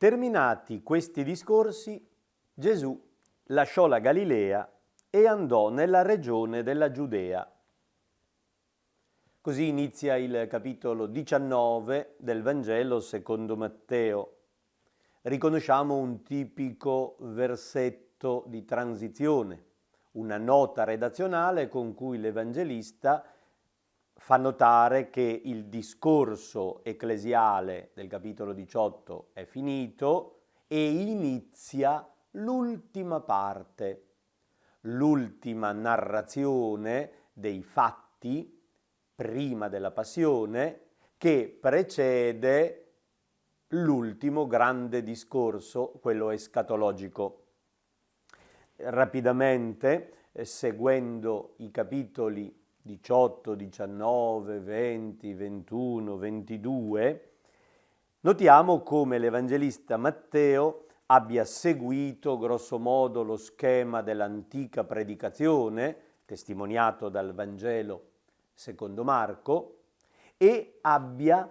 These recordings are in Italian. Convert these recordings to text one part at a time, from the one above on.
Terminati questi discorsi, Gesù lasciò la Galilea e andò nella regione della Giudea. Così inizia il capitolo 19 del Vangelo secondo Matteo. Riconosciamo un tipico versetto di transizione, una nota redazionale con cui l'Evangelista fa notare che il discorso ecclesiale del capitolo 18 è finito e inizia l'ultima parte, l'ultima narrazione dei fatti prima della passione che precede l'ultimo grande discorso, quello escatologico. Rapidamente, seguendo i capitoli 18, 19, 20, 21, 22, notiamo come l'Evangelista Matteo abbia seguito grosso modo lo schema dell'antica predicazione, testimoniato dal Vangelo secondo Marco, e abbia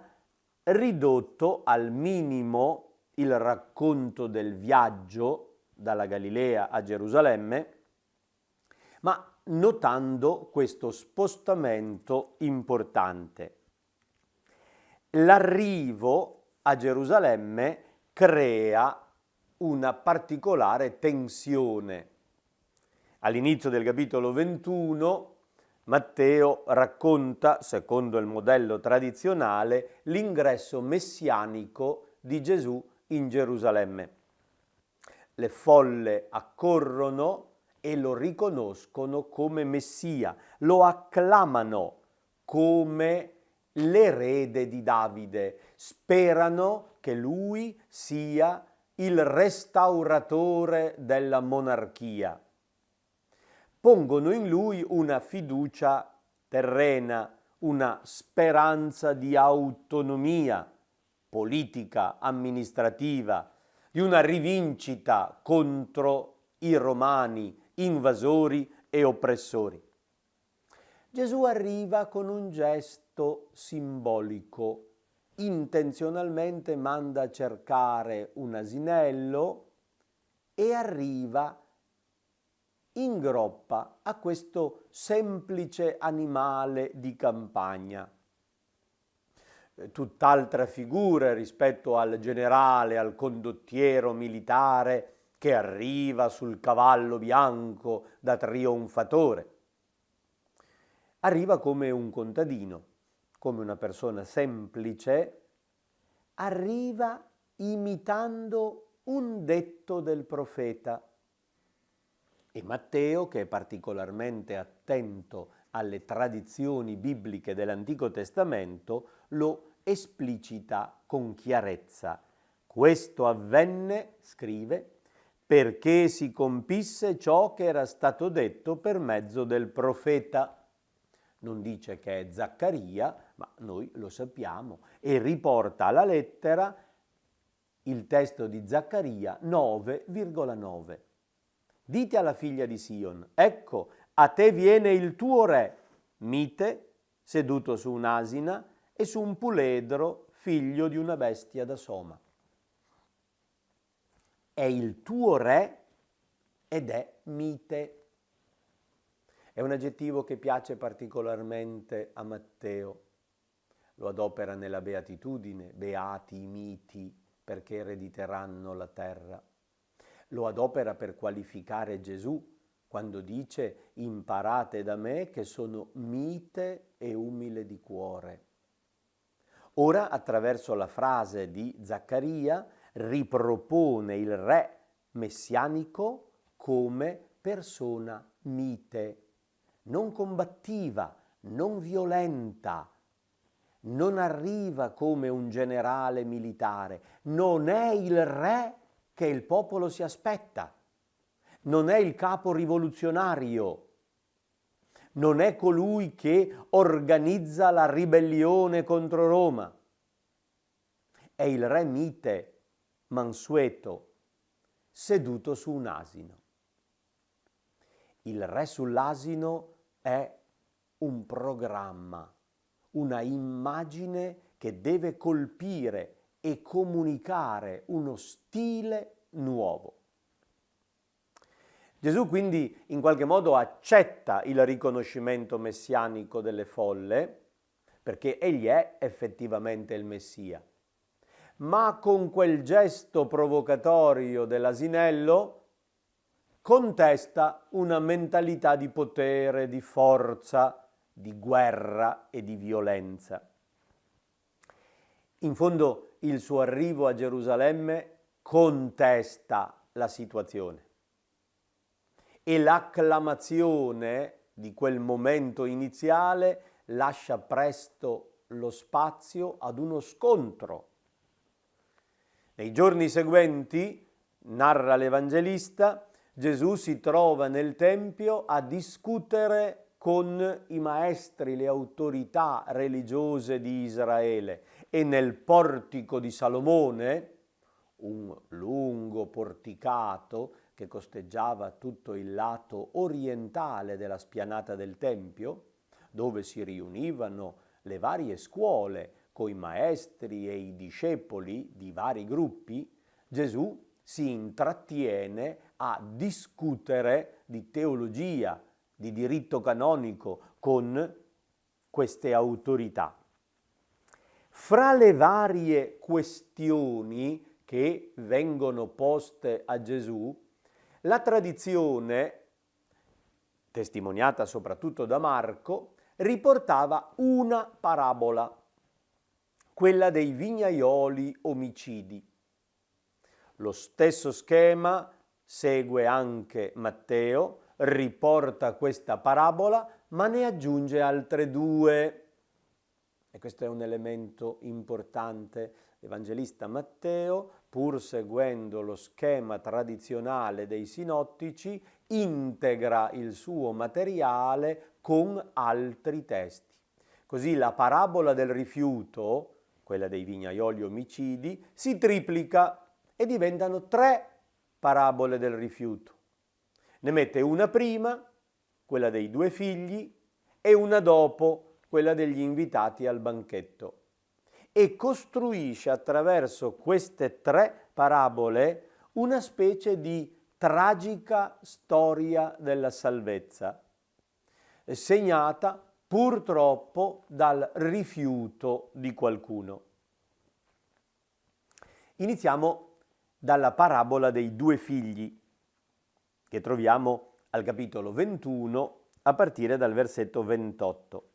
ridotto al minimo il racconto del viaggio dalla Galilea a Gerusalemme, ma notando questo spostamento importante. L'arrivo a Gerusalemme crea una particolare tensione. All'inizio del capitolo 21 Matteo racconta, secondo il modello tradizionale, l'ingresso messianico di Gesù in Gerusalemme. Le folle accorrono e lo riconoscono come Messia, lo acclamano come l'erede di Davide, sperano che lui sia il restauratore della monarchia. Pongono in lui una fiducia terrena, una speranza di autonomia politica, amministrativa, di una rivincita contro i romani, invasori e oppressori. Gesù arriva con un gesto simbolico, intenzionalmente manda a cercare un asinello e arriva in groppa a questo semplice animale di campagna. Tutt'altra figura rispetto al generale, al condottiero militare che arriva sul cavallo bianco da trionfatore. Arriva come un contadino, come una persona semplice, arriva imitando un detto del profeta. E Matteo, che è particolarmente attento alle tradizioni bibliche dell'Antico Testamento, lo esplicita con chiarezza. Questo avvenne, scrive, perché si compisse ciò che era stato detto per mezzo del profeta. Non dice che è Zaccaria, ma noi lo sappiamo, e riporta alla lettera il testo di Zaccaria 9,9. Dite alla figlia di Sion, ecco, a te viene il tuo re, mite, seduto su un'asina e su un puledro, figlio di una bestia da soma. È il tuo re ed è mite. È un aggettivo che piace particolarmente a Matteo. Lo adopera nella beatitudine, beati i miti, perché erediteranno la terra. Lo adopera per qualificare Gesù quando dice imparate da me che sono mite e umile di cuore. Ora, attraverso la frase di Zaccaria, ripropone il re messianico come persona mite, non combattiva, non violenta, non arriva come un generale militare, non è il re che il popolo si aspetta, non è il capo rivoluzionario, non è colui che organizza la ribellione contro Roma, è il re mite, mansueto, seduto su un asino. Il re sull'asino è un programma, una immagine che deve colpire e comunicare uno stile nuovo. Gesù quindi in qualche modo accetta il riconoscimento messianico delle folle, perché egli è effettivamente il Messia. Ma con quel gesto provocatorio dell'asinello contesta una mentalità di potere, di forza, di guerra e di violenza. In fondo il suo arrivo a Gerusalemme contesta la situazione e l'acclamazione di quel momento iniziale lascia presto lo spazio ad uno scontro. Nei giorni seguenti, narra l'Evangelista, Gesù si trova nel Tempio a discutere con i maestri, le autorità religiose di Israele, e nel portico di Salomone, un lungo porticato che costeggiava tutto il lato orientale della spianata del Tempio, dove si riunivano le varie scuole coi maestri e i discepoli di vari gruppi, Gesù si intrattiene a discutere di teologia, di diritto canonico con queste autorità. Fra le varie questioni che vengono poste a Gesù, la tradizione, testimoniata soprattutto da Marco, riportava una parabola, quella dei vignaioli omicidi. Lo stesso schema segue anche Matteo, riporta questa parabola, ma ne aggiunge altre due. E questo è un elemento importante. L'Evangelista Matteo, pur seguendo lo schema tradizionale dei sinottici, integra il suo materiale con altri testi. Così la parabola del rifiuto, quella dei vignaioli omicidi, si triplica e diventano 3 parabole del rifiuto. Ne mette una prima, quella dei 2 figli, e una dopo, quella degli invitati al banchetto. E costruisce attraverso queste 3 parabole una specie di tragica storia della salvezza, segnata purtroppo dal rifiuto di qualcuno. Iniziamo dalla parabola dei 2 figli, che troviamo al capitolo 21 a partire dal versetto 28.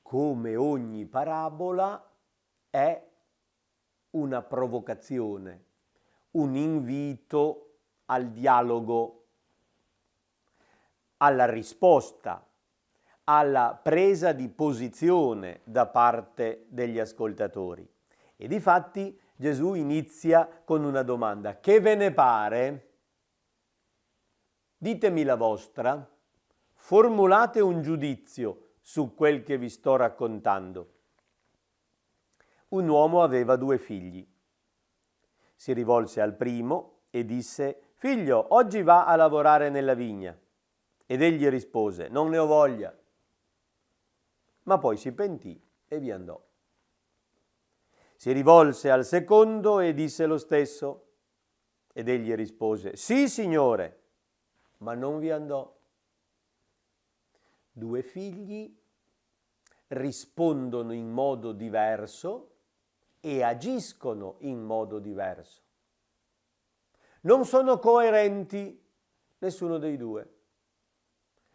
Come ogni parabola è una provocazione, un invito al dialogo, alla risposta, alla presa di posizione da parte degli ascoltatori. E difatti Gesù inizia con una domanda: che ve ne pare? Ditemi la vostra, formulate un giudizio su quel che vi sto raccontando. Un uomo aveva 2 figli. Si rivolse al primo e disse: figlio, oggi va a lavorare nella vigna. Ed egli rispose: non ne ho voglia. Ma poi si pentì e vi andò. Si rivolse al secondo e disse lo stesso. Ed egli rispose: sì, signore, ma non vi andò. 2 figli rispondono in modo diverso e agiscono in modo diverso. Non sono coerenti nessuno dei 2.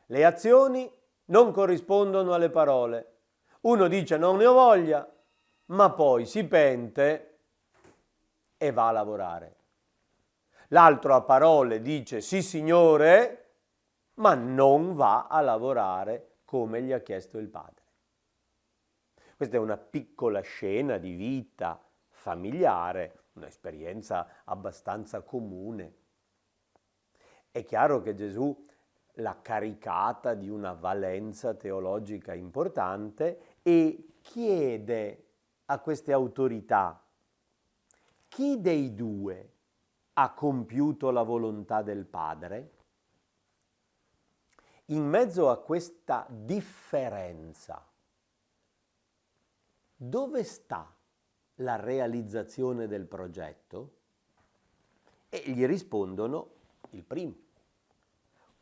Le azioni non corrispondono alle parole. Uno dice non ne ho voglia, ma poi si pente e va a lavorare. L'altro a parole dice sì signore, ma non va a lavorare come gli ha chiesto il padre. Questa è una piccola scena di vita familiare, un'esperienza abbastanza comune. È chiaro che Gesù l'ha caricata di una valenza teologica importante e chiede a queste autorità: chi dei 2 ha compiuto la volontà del Padre? In mezzo a questa differenza, dove sta la realizzazione del progetto? E gli rispondono il primo.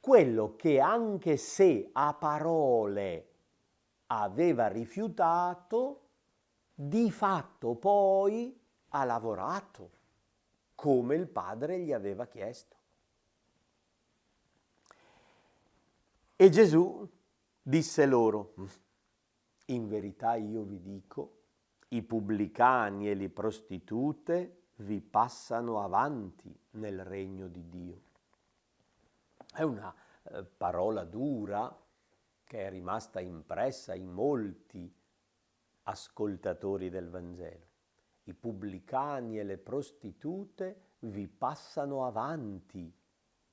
Quello che anche se a parole aveva rifiutato, di fatto poi ha lavorato come il Padre gli aveva chiesto. E Gesù disse loro: in verità io vi dico, i pubblicani e le prostitute vi passano avanti nel regno di Dio. È una parola dura che è rimasta impressa in molti ascoltatori del Vangelo. I pubblicani e le prostitute vi passano avanti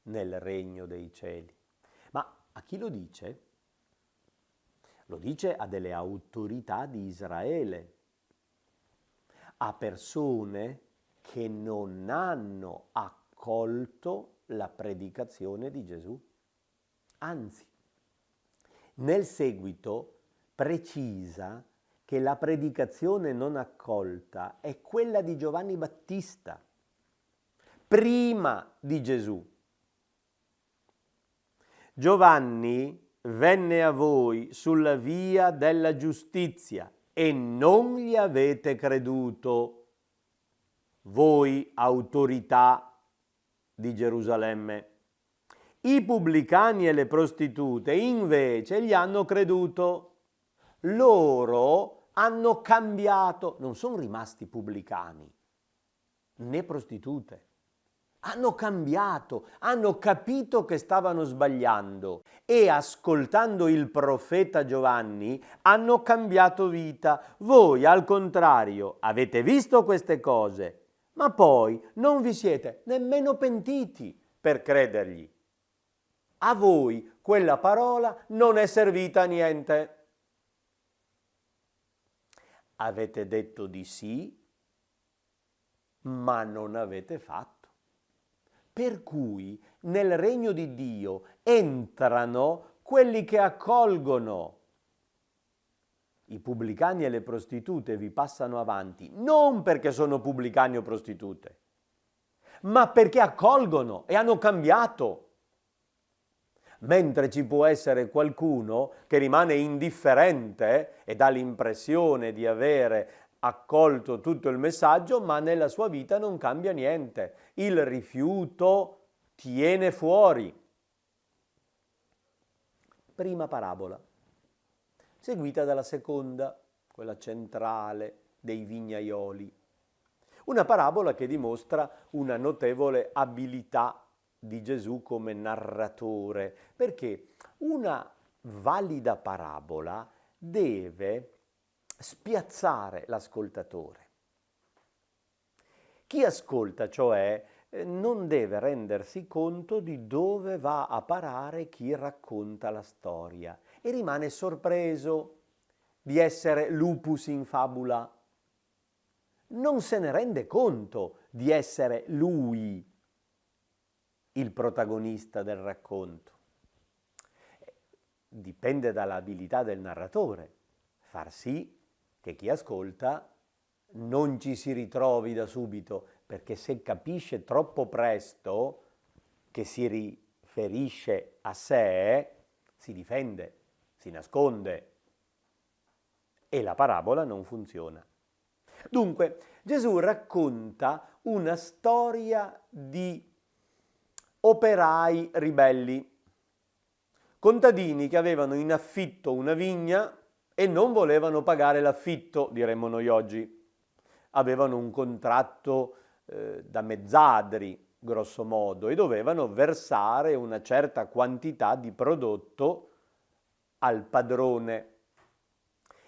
nel regno dei cieli. Ma a chi lo dice? Lo dice a delle autorità di Israele, a persone che non hanno accolto la predicazione di Gesù. Anzi, nel seguito precisa che la predicazione non accolta è quella di Giovanni Battista, prima di Gesù. Giovanni venne a voi sulla via della giustizia e non gli avete creduto, voi autorità di Gerusalemme. I pubblicani e le prostitute invece gli hanno creduto. Loro hanno cambiato, non sono rimasti pubblicani né prostitute. Hanno cambiato, hanno capito che stavano sbagliando e ascoltando il profeta Giovanni hanno cambiato vita. Voi, al contrario, avete visto queste cose, ma poi non vi siete nemmeno pentiti per credergli. A voi quella parola non è servita a niente. Avete detto di sì, ma non avete fatto. Per cui nel regno di Dio entrano quelli che accolgono. I pubblicani e le prostitute vi passano avanti, non perché sono pubblicani o prostitute, ma perché accolgono e hanno cambiato. Mentre ci può essere qualcuno che rimane indifferente e dà l'impressione di avere accolto tutto il messaggio, ma nella sua vita non cambia niente. Il rifiuto tiene fuori. Prima parabola, seguita dalla seconda, quella centrale dei vignaioli. Una parabola che dimostra una notevole abilità di Gesù come narratore, perché una valida parabola deve spiazzare l'ascoltatore. Chi ascolta, cioè, non deve rendersi conto di dove va a parare chi racconta la storia e rimane sorpreso di essere lupus in fabula. Non se ne rende conto di essere lui il protagonista del racconto. Dipende dall'abilità del narratore far sì che chi ascolta non ci si ritrovi da subito, perché se capisce troppo presto che si riferisce a sé, si difende, si nasconde e la parabola non funziona. Dunque, Gesù racconta una storia di operai ribelli, contadini che avevano in affitto una vigna e non volevano pagare l'affitto, diremmo noi oggi. Avevano un contratto da mezzadri, grosso modo, e dovevano versare una certa quantità di prodotto al padrone.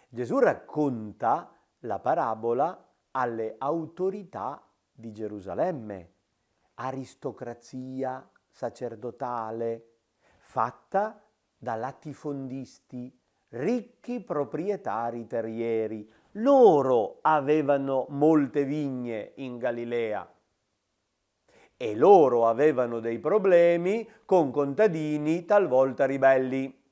Gesù racconta la parabola alle autorità di Gerusalemme, aristocrazia sacerdotale, fatta da latifondisti, ricchi proprietari terrieri. Loro avevano molte vigne in Galilea e loro avevano dei problemi con contadini talvolta ribelli.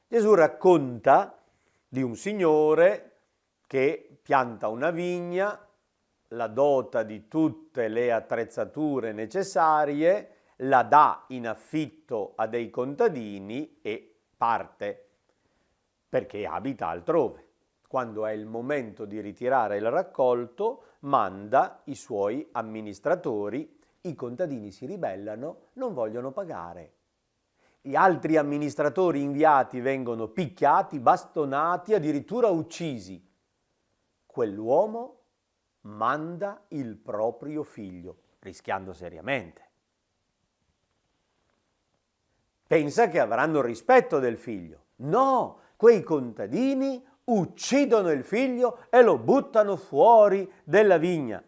Gesù racconta di un signore che pianta una vigna, la dota di tutte le attrezzature necessarie, la dà in affitto a dei contadini e parte, perché abita altrove. Quando è il momento di ritirare il raccolto, manda i suoi amministratori, i contadini si ribellano, non vogliono pagare. Gli altri amministratori inviati vengono picchiati, bastonati, addirittura uccisi. Quell'uomo manda il proprio figlio, rischiando seriamente. Pensa che avranno rispetto del figlio. No, quei contadini uccidono il figlio e lo buttano fuori della vigna.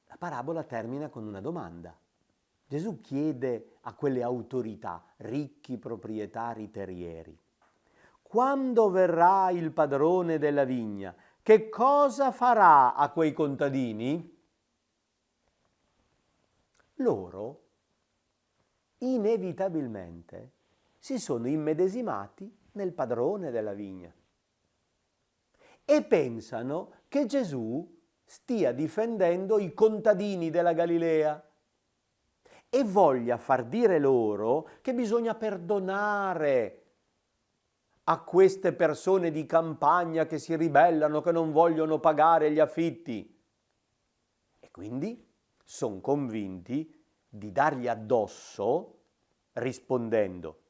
La parabola termina con una domanda. Gesù chiede a quelle autorità, ricchi proprietari terrieri, quando verrà il padrone della vigna, che cosa farà a quei contadini? Loro inevitabilmente si sono immedesimati nel padrone della vigna e pensano che Gesù stia difendendo i contadini della Galilea e voglia far dire loro che bisogna perdonare a queste persone di campagna che si ribellano, che non vogliono pagare gli affitti. E quindi sono convinti di dargli addosso rispondendo: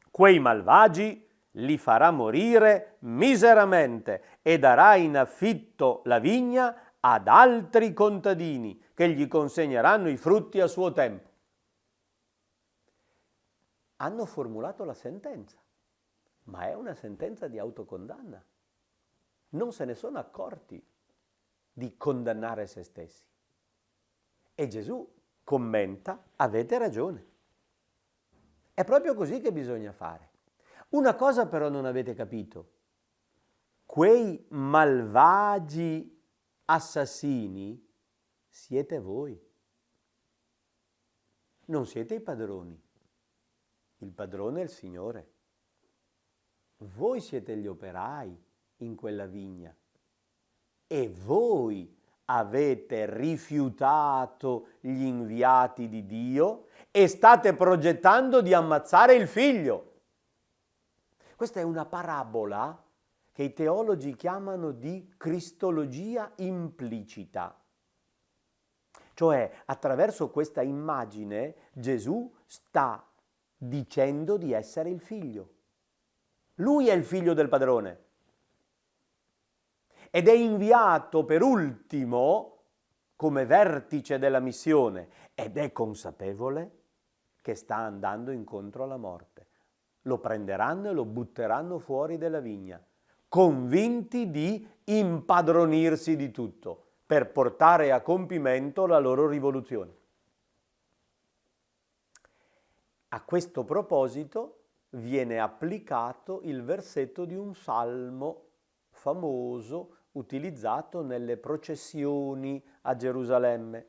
quei malvagi li farà morire miseramente e darà in affitto la vigna ad altri contadini che gli consegneranno i frutti a suo tempo. Hanno formulato la sentenza, ma è una sentenza di autocondanna. Non se ne sono accorti di condannare se stessi. E Gesù commenta: avete ragione. È proprio così che bisogna fare. Una cosa però non avete capito: quei malvagi assassini siete voi. Non siete i padroni. Il padrone è il Signore. Voi siete gli operai in quella vigna e voi avete rifiutato gli inviati di Dio e state progettando di ammazzare il figlio. Questa è una parabola che i teologi chiamano di cristologia implicita. Cioè, attraverso questa immagine Gesù sta dicendo di essere il figlio. Lui è il figlio del padrone ed è inviato per ultimo come vertice della missione ed è consapevole che sta andando incontro alla morte. Lo prenderanno e lo butteranno fuori della vigna, convinti di impadronirsi di tutto per portare a compimento la loro rivoluzione. A questo proposito viene applicato il versetto di un salmo famoso utilizzato nelle processioni a Gerusalemme.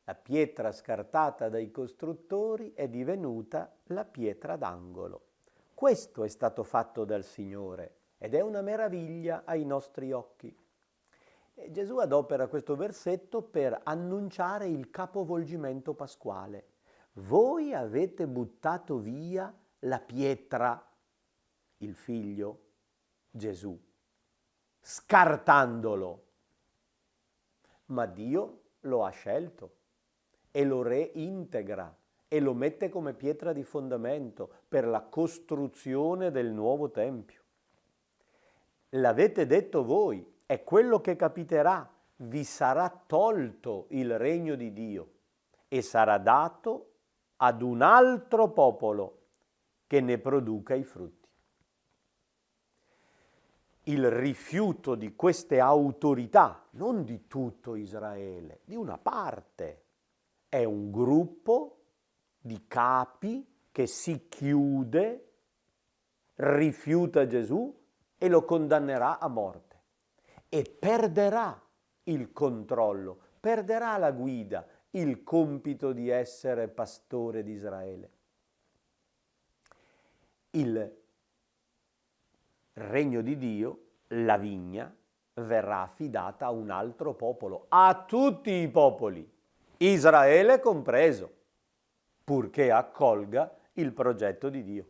La pietra scartata dai costruttori è divenuta la pietra d'angolo. Questo è stato fatto dal Signore ed è una meraviglia ai nostri occhi. E Gesù adopera questo versetto per annunciare il capovolgimento pasquale. Voi avete buttato via la pietra, il figlio, Gesù, scartandolo. Ma Dio lo ha scelto e lo reintegra e lo mette come pietra di fondamento per la costruzione del nuovo Tempio. L'avete detto voi, è quello che capiterà. Vi sarà tolto il regno di Dio e sarà dato ad un altro popolo che ne produca i frutti. Il rifiuto di queste autorità, non di tutto Israele, di una parte, è un gruppo di capi che si chiude, rifiuta Gesù e lo condannerà a morte e perderà il controllo, perderà la guida, il compito di essere pastore di Israele. Il regno di Dio, la vigna, verrà affidata a un altro popolo, a tutti i popoli, Israele compreso, purché accolga il progetto di Dio.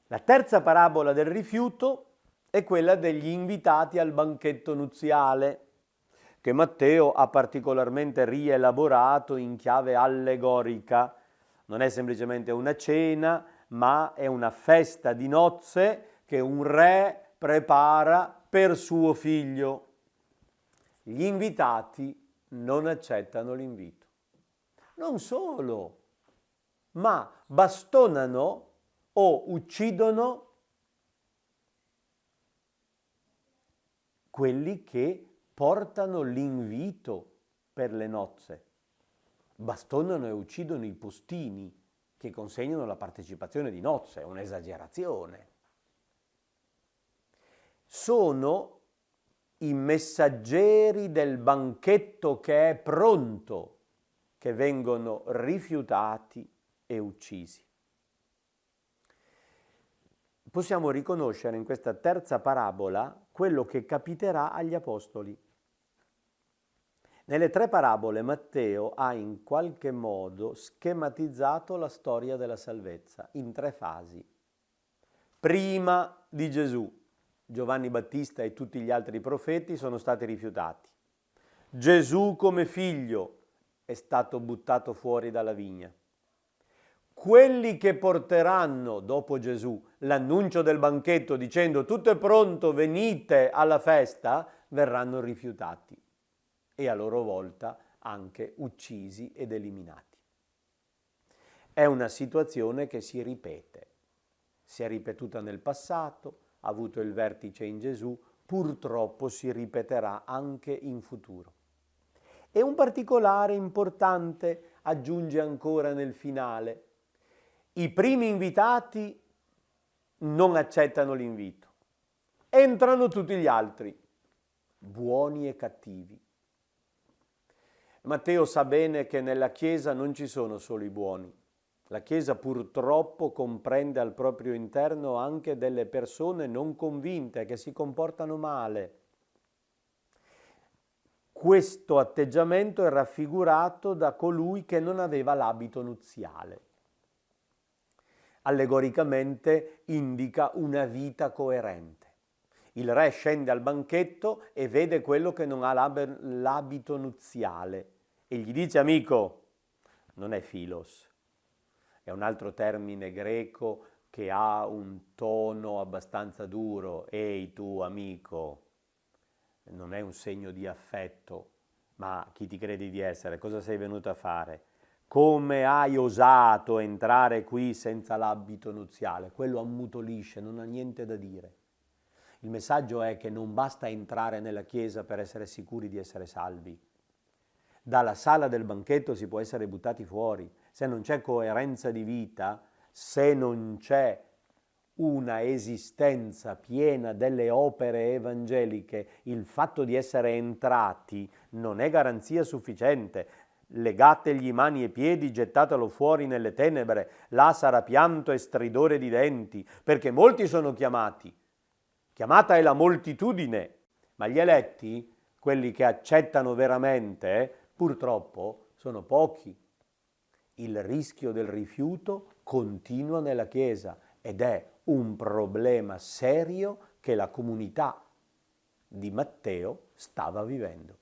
La terza parabola del rifiuto è quella degli invitati al banchetto nuziale, che Matteo ha particolarmente rielaborato in chiave allegorica. Non è semplicemente una cena, ma è una festa di nozze che un re prepara per suo figlio. Gli invitati non accettano l'invito. Non solo, ma bastonano o uccidono quelli che portano l'invito per le nozze. Bastonano e uccidono i postini che consegnano la partecipazione di nozze, è un'esagerazione. Sono i messaggeri del banchetto che è pronto, che vengono rifiutati e uccisi. Possiamo riconoscere in questa terza parabola quello che capiterà agli apostoli. Nelle tre parabole Matteo ha in qualche modo schematizzato la storia della salvezza in tre fasi. Prima di Gesù, Giovanni Battista e tutti gli altri profeti sono stati rifiutati. Gesù come figlio è stato buttato fuori dalla vigna. Quelli che porteranno dopo Gesù l'annuncio del banchetto dicendo tutto è pronto, venite alla festa, verranno rifiutati e a loro volta anche uccisi ed eliminati. È una situazione che si ripete, si è ripetuta nel passato, ha avuto il vertice in Gesù, purtroppo si ripeterà anche in futuro. E un particolare importante aggiunge ancora nel finale. I primi invitati non accettano l'invito. Entrano tutti gli altri, buoni e cattivi. Matteo sa bene che nella Chiesa non ci sono solo i buoni. La Chiesa purtroppo comprende al proprio interno anche delle persone non convinte che si comportano male. Questo atteggiamento è raffigurato da colui che non aveva l'abito nuziale. Allegoricamente indica una vita coerente. Il re scende al banchetto e vede quello che non ha l'abito nuziale e gli dice: amico, non è philos, è un altro termine greco che ha un tono abbastanza duro. Ehi tu amico, non è un segno di affetto, ma chi ti credi di essere? Cosa sei venuto a fare? Come hai osato entrare qui senza l'abito nuziale? Quello ammutolisce, non ha niente da dire. Il messaggio è che non basta entrare nella chiesa per essere sicuri di essere salvi. Dalla sala del banchetto si può essere buttati fuori. Se non c'è coerenza di vita, se non c'è una esistenza piena delle opere evangeliche, il fatto di essere entrati non è garanzia sufficiente. Legategli mani e piedi, gettatelo fuori nelle tenebre, là sarà pianto e stridore di denti, perché molti sono chiamati. Chiamata è la moltitudine, ma gli eletti, quelli che accettano veramente, purtroppo sono pochi. Il rischio del rifiuto continua nella Chiesa ed è un problema serio che la comunità di Matteo stava vivendo.